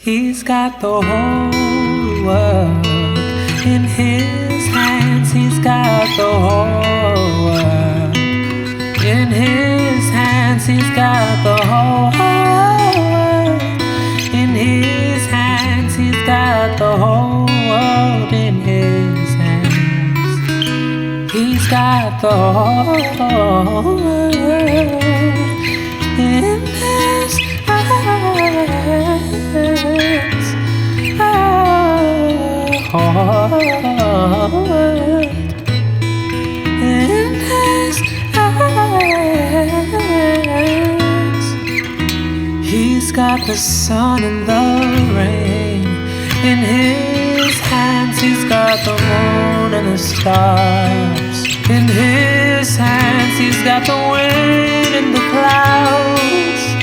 He's got the whole world in his hands. He's got the whole world in his hands. He's got the whole world in his hands. He's got the whole world in his hands. He's got the whole world in his hands. Whole world in his hands. He's got the sun and the rain in his hands. He's got the moon and the stars in his hands. He's got the wind and the clouds